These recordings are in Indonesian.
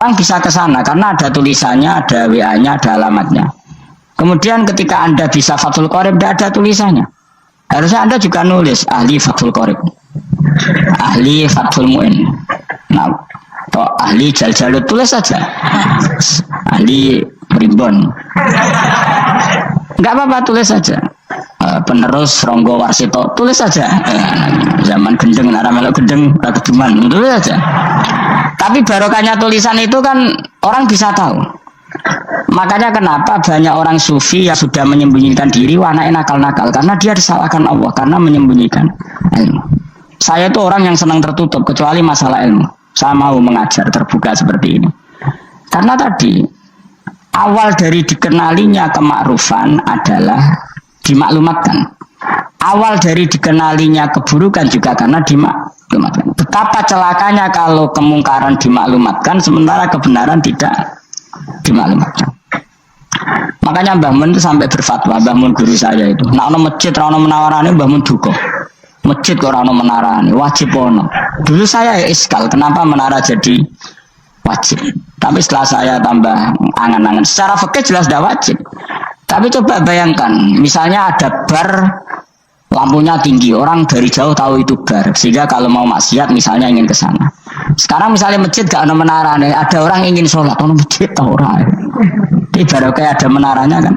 Orang bisa ke sana karena ada tulisannya, ada WA-nya, ada alamatnya. Kemudian ketika Anda bisa Fathul Qorib, tidak ada tulisannya. Harusnya Anda juga nulis ahli Fathul Qorib, ahli Fathul Mu'in, nah, atau ahli Jaljalut, tulis saja. Ahli Primbon. Enggak apa-apa, tulis saja. Penerus Ronggo Warsito, tulis saja. Zaman gendeng, nara melok gendeng, rakeduman, tulis saja. Tapi barokahnya tulisan itu kan orang bisa tahu. Makanya kenapa banyak orang sufi yang sudah menyembunyikan diri, anaknya nakal-nakal, karena dia disalahkan Allah, karena menyembunyikan ilmu. Saya itu orang yang senang tertutup, kecuali masalah ilmu. Saya mau mengajar terbuka seperti ini. Karena tadi, awal dari dikenalinya kemakrufan adalah dimaklumatkan. Awal dari dikenalinya keburukan juga karena dimaklumatkan. Betapa celakanya kalau kemungkaran dimaklumatkan, sementara kebenaran tidak dimaklumatkan. Makanya Mbah Mun itu sampai berfatwa, Mbah Mun guru saya itu, nak ono masjid, ono menawarane Mbah Mun duka. Masjid kok ono menarane, wajib ono. Dulu saya iskal, kenapa menara jadi wajib? Tapi setelah saya tambah angan-angan, secara fikih jelas tidak wajib. Tapi coba bayangkan, misalnya ada bar, lampunya tinggi, orang dari jauh tahu itu bar, sehingga kalau mau maksiat misalnya ingin ke sana. Sekarang misalnya masjid gak ada menara, ada orang ingin sholat, ono masjid tahu orang. Ini baru kayak ada menaranya kan.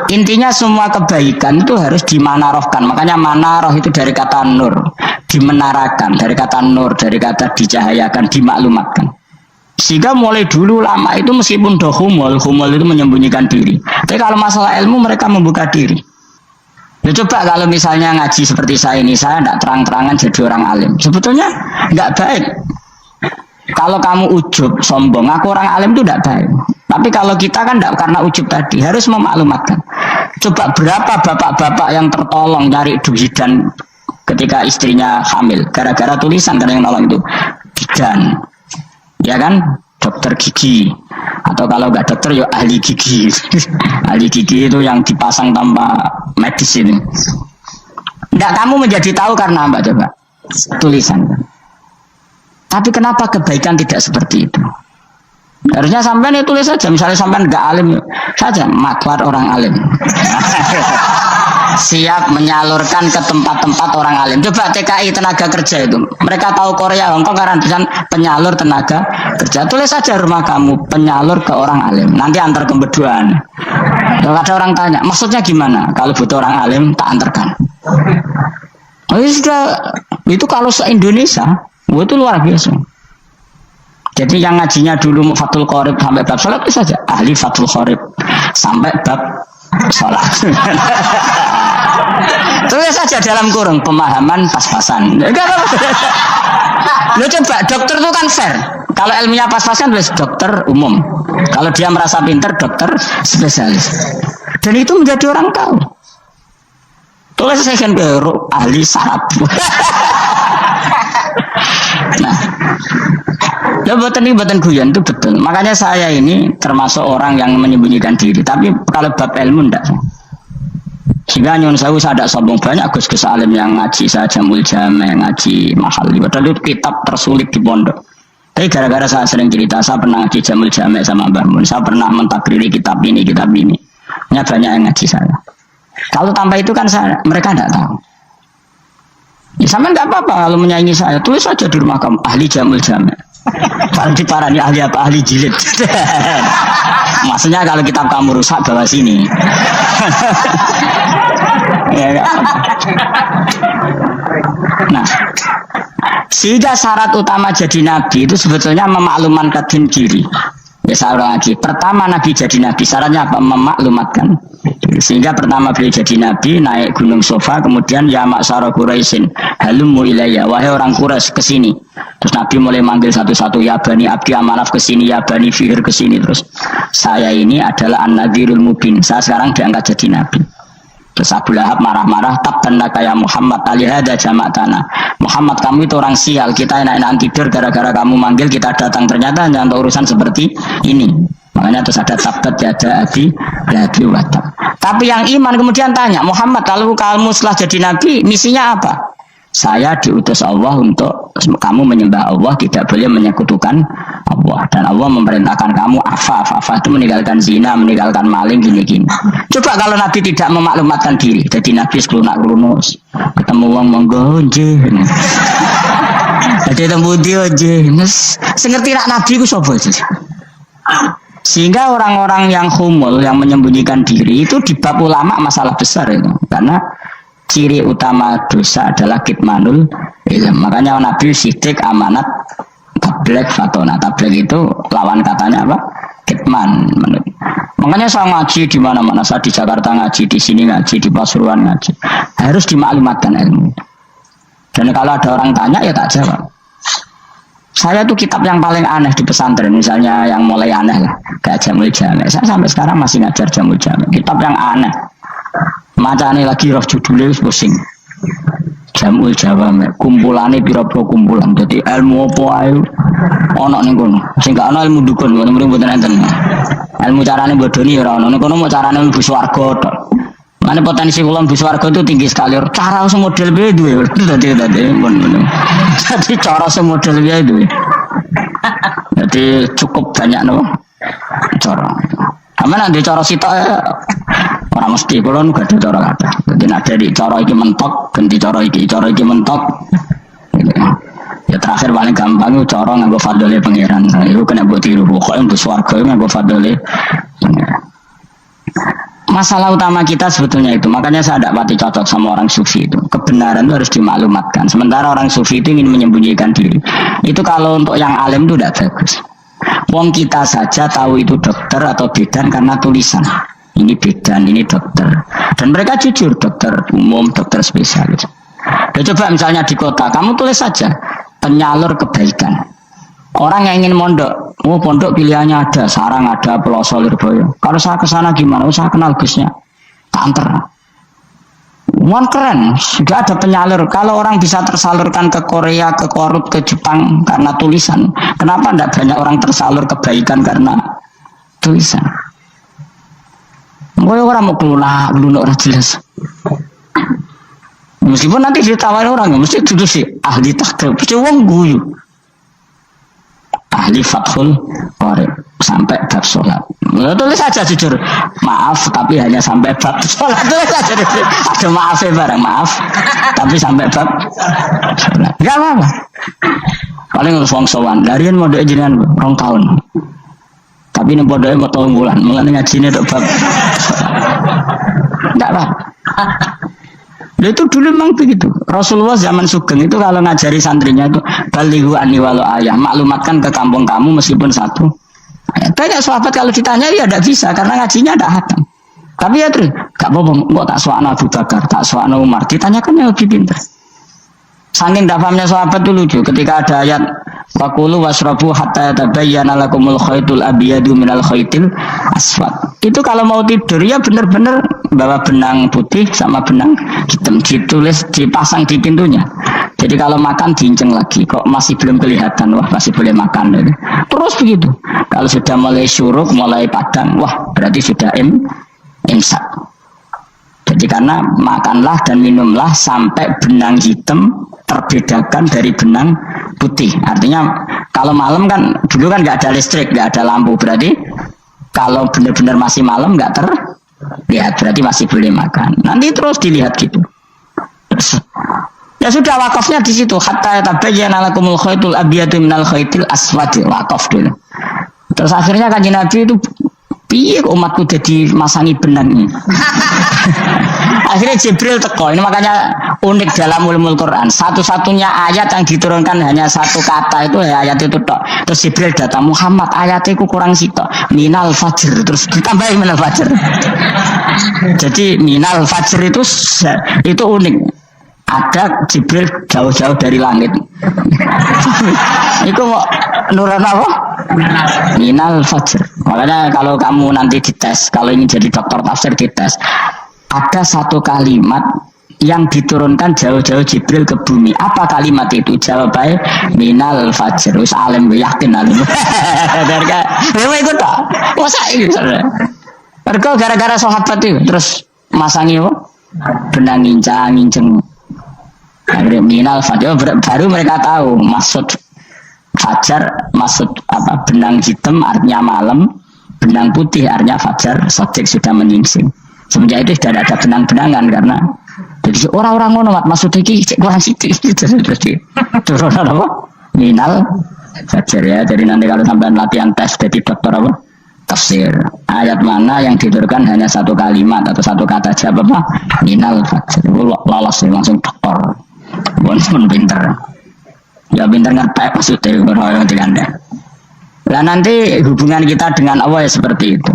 Intinya semua kebaikan itu harus dimanarohkan. Makanya manaroh itu dari kata nur, dimenarakan, dari kata nur, dari kata dicahayakan, dimaklumatkan. Sehingga mulai dulu lama itu meskipun humul itu menyembunyikan diri. Tapi kalau masalah ilmu mereka membuka diri. Ya coba kalau misalnya ngaji seperti saya ini, saya tidak terang-terangan jadi orang alim. Sebetulnya nggak baik. Kalau kamu ujub, sombong, aku orang alim itu tidak baik. Tapi kalau kita kan tidak, karena ujub tadi, harus memaklumatkan. Coba berapa bapak-bapak yang tertolong nyari bidan ketika istrinya hamil. Gara-gara tulisan, karena yang nolong itu bidan. Ya kan? Dokter gigi. Atau kalau nggak dokter, ya ahli gigi. Ahli gigi itu yang dipasang tanpa medis ini. Nggak, kamu menjadi tahu karena apa coba? Tulisan. Tapi kenapa kebaikan tidak seperti itu? Harusnya sampean itu tulis saja. Misalnya sampean nggak alim saja, maklar orang alim. Siap menyalurkan ke tempat-tempat orang alim. Coba TKI tenaga kerja itu, mereka tahu Korea, Hongkong karena tulisan penyalur tenaga kerja. Tulis saja rumah kamu penyalur ke orang alim. Nanti antar kebeduan. Kalau ada orang tanya, maksudnya gimana? Kalau butuh orang alim, tak antarkan. Oh, itu kalau se-Indonesia, itu luar biasa. Jadi yang ngajinya dulu Fathul Qorib sampai bab sholat itu saja ahli Fathul Qorib sampai bab sholat. Tulis saja dalam kurung pemahaman pas-pasan. Lo coba dokter itu kan fair. Kalau ilmunya pas-pasan tulis dokter umum. Kalau dia merasa pinter dokter spesialis. Dan itu menjadi orang tahu. Tulis saya kan ahli saraf. Nah, ya buatan guyon itu betul. Makanya saya ini termasuk orang yang menyembunyikan diri. Tapi kalau bab ilmu enggak. Sehingga nyun saya tidak sombong, banyak gus-gus alim yang ngaji saya Jamul Jame, ngaji mahal. Padahal itu kitab tersulit di pondok. Tapi gara-gara saya sering cerita, saya pernah ngaji Jamul Jame sama Mbah Mun, saya pernah mentakriri kitab ini. Banyak yang ngaji saya. Kalau tanpa itu kan mereka tidak tahu. Ya sama nggak apa-apa kalau menyaingi saya, tulis saja di rumah kamu ahli Jamul Jame. Kalau diparani ahli apa? Ahli jilid. Maksudnya kalau kitab kamu rusak bawa sini. Ya, nah, sehingga syarat utama jadi nabi itu sebetulnya memaklumatkan diri. Ya saya ulang lagi. Pertama nabi jadi nabi, syaratnya apa? Memaklumatkan. Sehingga pertama beliau jadi nabi, naik gunung Sofa, kemudian ya maksara Quraisyin, halummu ilayya, wahai orang Quraisy kesini. Terus nabi mulai manggil satu-satu, ya bani abdi amanaf kesini, ya bani fihir kesini. Terus saya ini adalah an-nadhirul mubin, saya sekarang diangkat jadi nabi. Terus Abu Lahab marah-marah, tabban laka ya Muhammad, alihada jama'tana. Muhammad, kamu itu orang sial, kita enak-enakan tidur gara-gara kamu manggil kita datang, ternyata hanya untuk urusan seperti ini. Makanya terus ada tabat yada abi labi watab. Tapi yang iman kemudian tanya, Muhammad, kalau kamu setelah jadi nabi misinya apa? Saya diutus Allah untuk kamu menyembah Allah, tidak boleh menyekutukan Allah memerintahkan kamu afaf itu meninggalkan zina, meninggalkan maling gini-gini. Coba kalau Nabi tidak memaklumatkan diri, jadi Nabi seklunak-klunus, ketemu wong monggo nggih. Jadi temu dia nggih. Sing ngerti nak Nabi ku sapa sih? Sehingga orang-orang yang humul, yang menyembunyikan diri itu di bab ulama masalah besar itu. Karena ciri utama dosa adalah kitmanul ilm. Makanya Nabi sidik amanat tabligh fatona. Tabligh itu lawan katanya apa? Kitman. Makanya saya ngaji di mana-mana, saya di Jakarta ngaji, di sini ngaji, di Pasuruan ngaji. Harus dimaklumatkan ilmu. Dan kalau ada orang tanya ya tak jawab. Saya tuh kitab yang paling aneh di pesantren, misalnya yang mulai aneh lah, kayak Jamul Jami. Saya sampai sekarang masih ngajar Jamul Jami. Kitab yang aneh. Macane lagi roh judulnya pusing. Jamul Jawami, kumpulane pira-pira kumpulan. Jadi ilmu apa ae ana ning kono. Sing gak ana ilmu dukun, mboten enten. Ilmu carane bodoni ora ana. Ning kono mau carane mlebu swarga tok. Mane potensi kula mlebu swarga itu tinggi sekali. Cara semodel piye duwe. Dadi Jadi cara semodel piye duwe. Jadi cukup banyak no. Cara. Aman nek cara sitok ora mesti kula nu gak ada cara kata. Jadi nek dari cara iki mentok, ganti cara iki mentok. Ya terakhir paling gampang itu cara nganggo fadhole pangeran. Nah, itu kena mbok tiru pokoke mbok swarga nganggo fadhole pangeran. Masalah utama kita sebetulnya itu, makanya saya tidak pati cocok sama orang sufi itu. Kebenaran itu harus dimaklumatkan. Sementara orang sufi itu ingin menyembunyikan diri. Itu kalau untuk yang alim itu tidak bagus. Wong kita saja tahu itu dokter atau bidan karena tulisan. Ini bidan, ini dokter. Dan mereka jujur, dokter umum, dokter spesialis. Ya coba misalnya di kota, kamu tulis saja penyalur kebaikan. Orang yang ingin mondok, pondok pilihannya ada, Sarang ada, Pelosok, Lirboyo. Kalau saya ke sana gimana? Saya kenal Gusnya, tak anter. Wan keren, sudah ada penyalur. Kalau orang bisa tersalurkan ke Korea, ke Korut, ke Jepang karena tulisan, kenapa tidak banyak orang tersalur kebaikan karena tulisan? Gue orang mau keluar, belum orang jelas. Meskipun nanti ditawarin orang, mesti duduk sih ahli takdir, pasti wong guyu. Ahli fathul qorib sampai bab sholat. Tulis saja jujur, maaf tapi hanya sampai bab sholat. Tulis saja ada maafnya bareng, maaf tapi sampai bab sholat. Gak apa-apa. Paling harus wong sowan. Darian mau jenengan 2 tahun. Tapi ini bodohnya mau 3 bulan. Mulai ngajinya untuk bab sholat. Gak apa-apa. Itu dulu memang begitu. Rasulullah zaman Sugeng itu kalau ngajari santrinya itu balighu anni walau ayah, maklumatkan ke kampung kamu meskipun 1 ayat. Banyak sahabat kalau ditanya ya tidak bisa karena ngajinya tidak hatam. Tapi ya terus gak apa-apa, kok tak suakna Abu Bakar, tak suakna Umar, ditanyakan yang lebih pintar. Saking tidak pahamnya sahabat itu lucu ketika ada ayat Fakulu wasrabu hatta yatabayyana lakumul khaytul abyadu minal khaytil aswad. Itu kalau mau tidur ya benar-benar bawa benang putih sama benang hitam, ditulis dipasang di pintunya. Jadi kalau makan diinceng lagi, kok masih belum kelihatan, wah masih boleh makan. Terus begitu. Kalau sudah mulai syuruk, mulai padam, wah berarti sudah imsak. Jadi karena makanlah dan minumlah sampai benang hitam terbedakan dari benang putih. Artinya kalau malam kan dulu kan nggak ada listrik, nggak ada lampu, berarti kalau benar-benar masih malam nggak terlihat, berarti masih boleh makan. Nanti terus dilihat gitu. Ya sudah wakafnya di situ. Hatta tabayyana lakumul khaytul abyadu minal khaytil aswad, wakaf dulu. Terus akhirnya Kanjeng Nabi itu piye umatku jadi masangi benang ini. Akhirnya Jibril teko. Ini makanya unik dalam ulumul Quran. Satu-satunya ayat yang diturunkan hanya 1 kata itu ya ayat itu tok. Terus Jibril datang, Muhammad ayatnya itu kurang sitok. Minal fajr, terus ditambahin minal fajr. Jadi minal fajr itu unik. Ada Jibril jauh-jauh dari langit. Itu mau nuran apa? Minal fajr. Makanya kalau kamu nanti dites, kalau ingin jadi dokter tafsir dites, ada 1 kalimat yang diturunkan jauh-jauh Jibril ke bumi. Apa kalimat itu? Jawabnya minal fajr. Wis alim yakin alim. Memang itu tak. Masa ini mereka gara-gara sahabat itu terus masangi benang nginceng. Akhirnya minal fajr baru mereka tahu maksud fajar maksud apa benang hitam artinya malam, benang putih artinya fajar sodik sudah menyingsing. Semenjak itu sudah ada benang-benangan karena jadi orang-orang ngono maksud iki kurang sithik jadi turun apa minal fajar ya. Jadi nanti kalau sampai latihan tes jadi dokter apa tafsir ayat mana yang diturunkan hanya satu kalimat atau satu kata aja apa minal fajar lolos langsung dokter pun pinter ya pinter ngerti maksudnya orang dengan anda. Nah nanti hubungan kita dengan Allah ya seperti itu.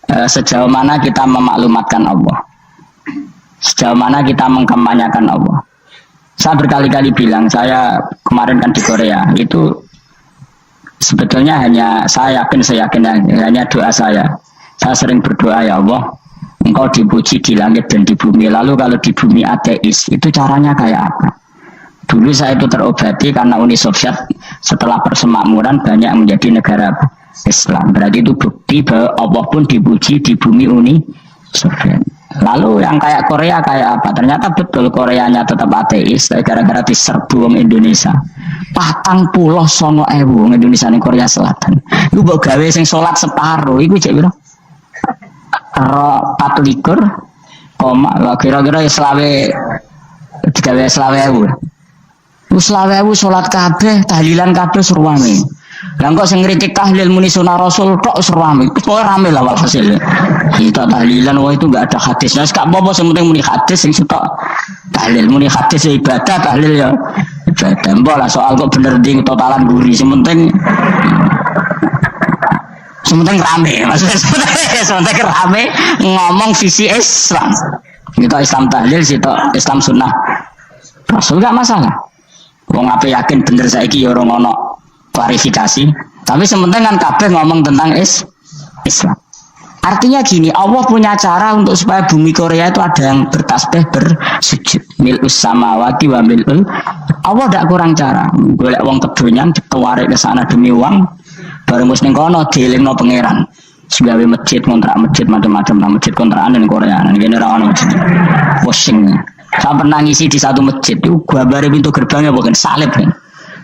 Sejauh mana kita memaklumatkan Allah, sejauh mana kita mengkampanyakan Allah. Saya berkali-kali bilang, saya kemarin kan di Korea itu sebetulnya hanya saya yakin hanya doa saya. Saya sering berdoa, ya Allah, Engkau dipuji di langit dan di bumi. Lalu kalau di bumi ateis, itu caranya kayak apa? Dulu saya itu terobati karena Uni Soviet setelah persemakmuran banyak menjadi negara Islam. Berarti itu bukti bahwa Allah pun dipuji di bumi Uni Soviet. Lalu yang kayak Korea kayak apa? Ternyata betul Koreanya tetap ateis, gara-gara diserbu orang Indonesia. 49.000 orang Indonesia di Korea Selatan. Itu mbok gawe sing salat separuh, iku cek piro? 24, kira-kira selawe digawe selawe ewu. Selawe ewu salat kabeh, tahlilan kabeh surwame. Lah kok sing ngritik tahlil muni sunah Rasul tok serame. Pokoke rame lah walhasil. Kita tahlilan wah itu enggak ada hadisnya. Gak apa-apa sing penting muni hadis sing sitok tahlil muni hadis ya ibadah tahlil ya. Ibadah mbok lah soal kok bener ding totalan guri sing penting rame. Maksudnya sementing rame ngomong sisi Islam. Kita Islam tahlil sitok Islam sunnah Rasul enggak masalah. Wong ape yakin bener saiki ya ora ono klarifikasi, tapi sementara kan kabeh ngomong tentang Islam. Artinya gini, Allah punya cara untuk supaya bumi Korea itu ada yang bertasbih bersujud. Mil'us samawati wa mil'ul. Allah tidak kurang cara. Golek wong kedonyan ditawarik ke sana demi uang, bareng wis ning kono dielingno pangeran. Segawe masjid, kontrak masjid macam-macam lah masjid kontrakan di Korea. Nah, ini ora ono masjid. Pusing. Saya pernah ngisi di satu masjid itu gambare pintu gerbangnya bukan salib kan.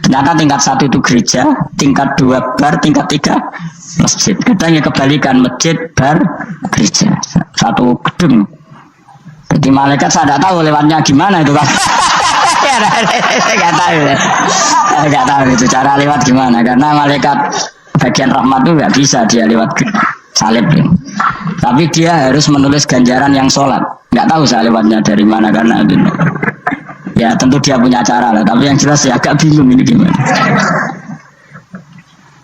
Ternyata tingkat 1 itu gereja, tingkat 2 bar, tingkat 3 masjid. Katanya kebalikan masjid, bar, gereja. Satu gedung. Jadi malaikat saya tidak tahu lewatnya gimana itu kan. Saya nggak tahu itu cara lewat gimana. Karena malaikat bagian rahmat itu nggak bisa dia lewat salib. Tapi dia harus menulis ganjaran yang sholat. Nggak tahu saya lewatnya dari mana karena itu. Ya tentu dia punya cara lah, tapi yang jelas ya agak bingung ini gimana.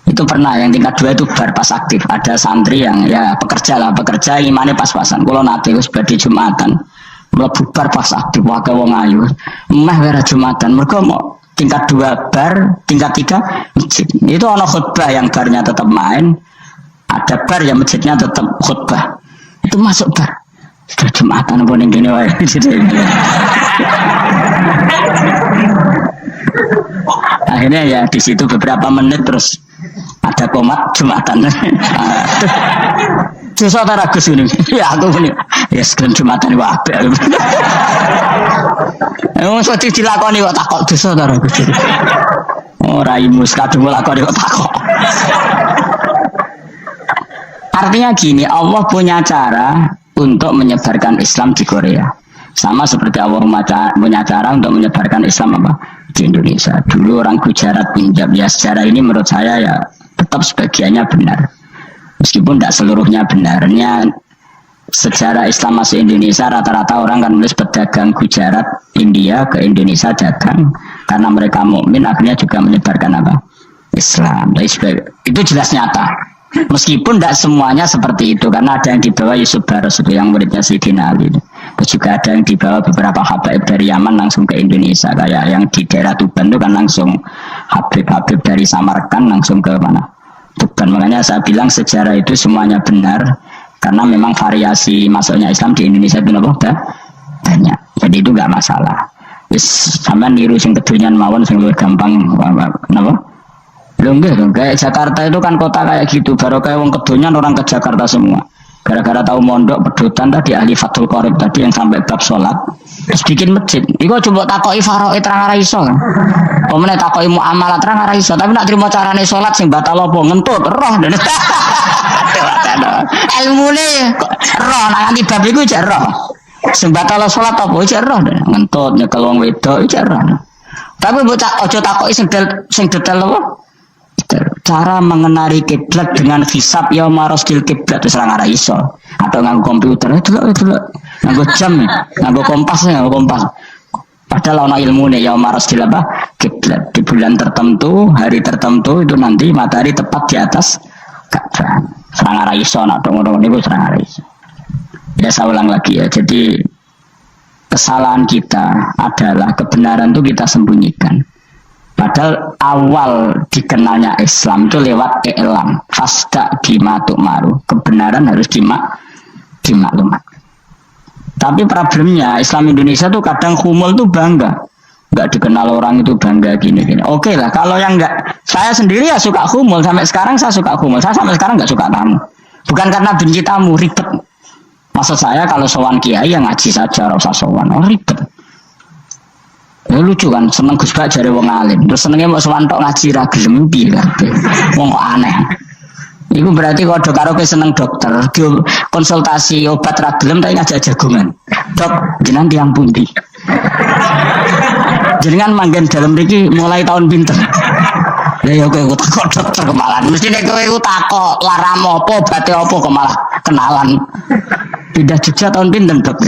Itu pernah yang tingkat 2 itu bar pas aktif. Ada santri yang ya pekerja imannya pas-pasan. Kalau nanti harus berarti Jumatan, mlebu bar pas aktif, wae wong ayu. Meh wera Jumatan, mergo mau tingkat 2 bar, tingkat 3 masjid. Itu ana khutbah yang barnya tetap main, ada bar yang masjidnya tetap khutbah. Itu masuk bar. Jumatan pun yang gini wae. Akhirnya ya di situ beberapa menit terus ada komat Jumatan. Dosa ta Gus ini. Ya aku punya. Ya sekalian Jumatan wae apik. Wong sedhi dilakoni kok takok dosa ta Gus. Ora imus kadung lakoni kok takok. Artinya gini, Allah punya cara untuk menyebarkan Islam di Korea. Sama seperti Allah punya cara untuk menyebarkan Islam apa di Indonesia. Dulu orang Gujarat Punjab ya sejarah ini menurut saya ya tetap sebagiannya benar. Meskipun tidak seluruhnya benarnya sejarah Islam masuk Indonesia rata-rata orang kan nulis pedagang Gujarat India ke Indonesia dagang karena mereka mukmin akhirnya juga menyebarkan apa Islam. Itu jelas nyata. Meskipun tidak semuanya seperti itu karena ada yang dibawa Yusuf Baros itu yang muridnya Sayyidina Ali. Terus juga ada yang dibawa beberapa habaib dari Yaman langsung ke Indonesia kayak yang di daerah Tuban itu kan langsung habib-habib dari Samarkand langsung ke mana Tuban. Makanya saya bilang sejarah itu semuanya benar karena memang variasi masuknya Islam di Indonesia itu banyak. Jadi itu nggak masalah. Sampai niru sing kedunyan mawon sing luwih gampang kenapa? Belum kayak Jakarta itu kan kota kayak gitu, baru kayak wong kedonyan orang ke Jakarta semua. Gara-gara tahu mondok pedutan tadi ahli Fathul Qorib tadi yang sampai bab sholat terus bikin masjid. Iku coba takoki faraid terang ora iso. Pemene takoki muamalah terang ora iso, tapi nak trimo carane sholat sing batal apa ngentut roh. Ilmune roh nang nganti bab iku jek roh. Sing batal sholat apa jek roh ngentut nyekel wong wedok jek roh. Tapi bocah aja takoki sing detail apa? Cara mengenali kiblat dengan hisab ya marosdil kiblat itu serang arah iso atau nganggo komputer itu nganggo jam nganggo kompas padahal ono ilmu nih ya marosdil apa kiblat di bulan tertentu hari tertentu itu nanti matahari tepat di atas Ka'bah serang arah iso nak dong itu serang arah iso. Ya saya ulang lagi ya, jadi kesalahan kita adalah kebenaran itu kita sembunyikan. Padahal awal dikenalnya Islam itu lewat i'lam, fasda bima tu'maru. Kebenaran harus dimaklumat. Tapi problemnya Islam Indonesia tuh kadang humul tuh bangga, nggak dikenal orang itu bangga gini-gini. Oke lah, kalau yang nggak, saya sendiri ya suka humul. Sampai sekarang saya suka humul. Saya sampai sekarang nggak suka tamu. Bukan karena benci tamu, ribet. Maksud saya kalau sowan kiai yang ngaji saja, rasa sowan, ribet. Ya lucu kan, seneng Gus Bak jare wong alim. Terus senenge mau sowan tok ngaji ra gelem piye kabeh. Wong kok aneh. Iku berarti kalau karo ke seneng dokter, konsultasi obat ra gelem tapi ngajak jagungan. Dok, jenengan tiyang pundi? Jenengan manggen dalem mriki mulai tahun pinten? Lah ya kowe takok dokter kemalan. Mesti nek kowe takok laram apa, obate apa kok malah kenalan. Pindah Jogja tahun pinten, Dok?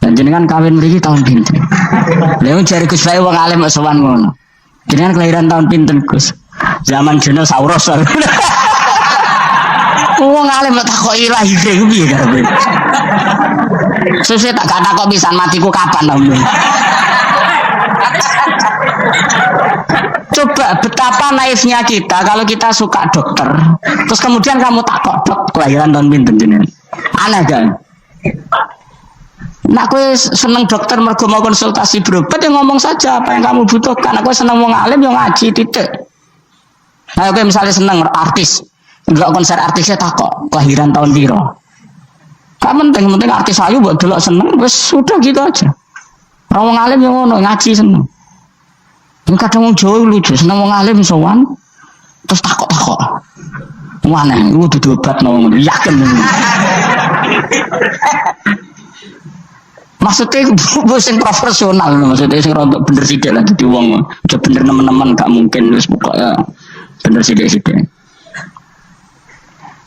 Dan jenengan kawin mriki tahun pinten? Lha jare Gus Bae wong alim kok sowan ngono. Jenengan kelahiran tahun pinten, Gus? Zaman dinosaurus. Wong alim kok takoki lahire ku piye karepe? Sesuk tak takok pisan matiku kapan to. Coba betapa naifnya kita kalau kita suka dokter, terus kemudian kamu takok dok kelahiran tahun pinten jenengan? Aneh kan? Nak kowe seneng dokter mergo mau konsultasi berobat ya ngomong saja apa yang kamu butuhkan. Aku seneng wong alim yang ngaji titik. Nah, kowe misalnya seneng artis, ndelok konser artisnya takok kelahiran tahun piro. Gak penting artis ayu buat delok seneng wis sudah gitu aja. Wong alim yang ngono ngaji seneng. Yang kadang wong Jawa lucu, seneng wong alim sowan terus takok-takok. Mana iku dudu obat ngono yakin. Maksudnya sing profesional, maksudnya sing rontok bener sithik lah dadi wong. Aja bener nemen-nemen gak mungkin wis pokoknya bener sithik-sithik.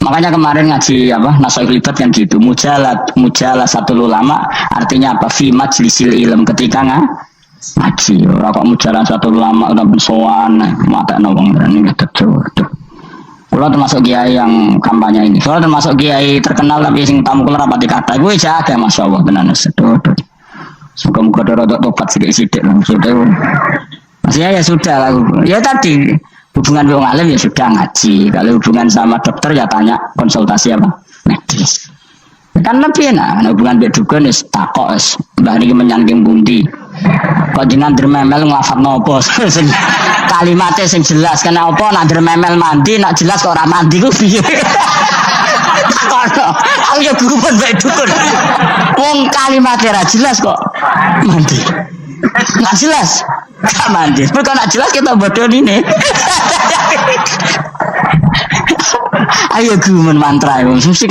Makanya kemarin ngaji apa Nasoihul Ibad yang gitu, mujalah satu ulama artinya apa? Fi majlisil ilm ketika ngaji. Ora kok mujalah satu ulama udah bersowan matekno wong ini tetu. Kalau termasuk kiai yang kampanye ini, kalau termasuk kiai terkenal tapi sing tamu kula rapati kata, gue jaga masya Allah tenan sedot. Semoga rodok topat sidik-sidik langsung itu. Maksudnya ya sudah lah. Ya tadi hubungan wong alim ya sudah ngaji. Kalau hubungan sama dokter ya tanya konsultasi apa medis. Kan lebih enak. Hubungan dia dukun is takok is mbah niki menyangking bundi. Kok jenengan dermemel nglafat nopo? Kalimatnya sing jelas kena apa nak dermemel mandi nak jelas kok ora mandi ku piye? Takono. Aku ya guru pun bae dukun. Wong kalimatnya ra jelas kok mandi. Nggak jelas. Gak mandi. Bukan nak jelas kita bodoh ini. Ayo guru mantra mesti